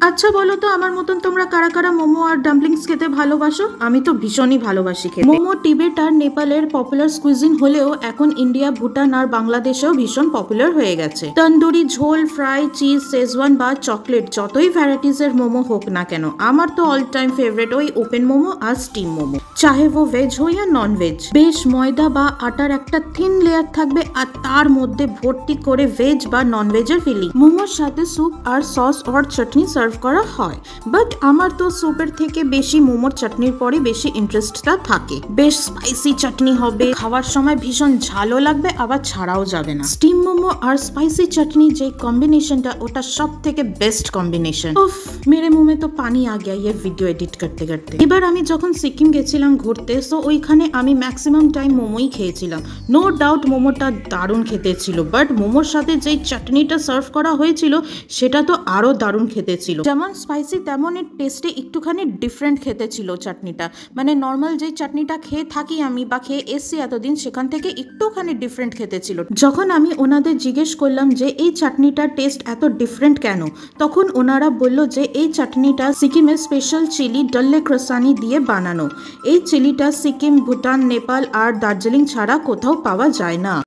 আচ্ছা বলো তো আমার মতন তোমরা কারা কারা মোমো আর ডাম্পলিংস খেতে ভালোবাসো? আমি তো ভীষণই ভালোবাসি খেতে। মোমো টিবেট আর নেপালের পপুলার কুইজিন হলেও এখন ইন্ডিয়া, ভুটান আর বাংলাদেশেও ভীষণ পপুলার হয়ে গেছে। তন্দুরি, ঝোল, ফ্রাই, চিজ, শেজওয়ান বা চকলেট, যতই ভ্যারাইটিস এর মোমো হোক না কেন, আমার তো অল টাইম ফেভারিট ওই ওপেন মোমো আর স্টিম মোমো। চাহে ও ভেজ हो या নন ভেজ, বেশ ময়দা বা আটার একটা থিন লেয়ার থাকবে আর তার মধ্যে ভর্তি করে ভেজ বা নন ভেজের ফিলিং। মোমোর সাথে স্যুপ আর সস আর চাটনি সার্ভ করা হয়, বাট আমার তো স্যুপের থেকে বেশি মোমোর চাটনির পরে বেশি ইন্টারেস্টটা থাকে। বেশ স্পাইসি চাটনি হবে, খাওয়ার সময় ভীষণ ঝালও লাগবে আবার ছাড়াও যাবে না। স্টিম মোমো আর স্পাইসি চাটনি যে কম্বিনেশনটা, ওটা সব থেকে বেস্ট কম্বিনেশন। উফ, মেরে মুঁহ में तो पानी आ गया ये ভিডিও এডিট করতে করতে। এবার আমি যখন সিকিম গেছিলাম ঘুরতে, সো ওইখানে আমি ম্যাক্সিমাম টাইম মোমোই খেয়েছিলাম। নো ডাউট মোমোটা দারুণ খেতে ছিল, বাট মোমোর সাথে যেই চাটনিটা সার্ভ করা হয়েছিল সেটা তো আরো দারুণ খেতে ছিল। যেমন স্পাইসি তেমন এর টেস্টে একটুখানি ডিফারেন্ট খেতে ছিল চাটনিটা। মানে নর্মাল যে চাটনিটা খেয়ে থাকি আমি বা খেয়ে এসছি এতদিন, সেখান থেকে একটুখানি ডিফারেন্ট খেতে ছিল। যখন আমি ওনাদের জিজ্ঞেস করলাম যে এই চাটনিটার টেস্ট এত ডিফারেন্ট কেন, তখন ওনারা বলল যে এই চাটনিটা সিকিমের স্পেশাল চিলি ডল্লে ক্রসানি দিয়ে বানানো। এই চিলিটা সিকিম, ভুটান, নেপাল আর দার্জিলিং ছাড়া কোথাও পাওয়া যায় না।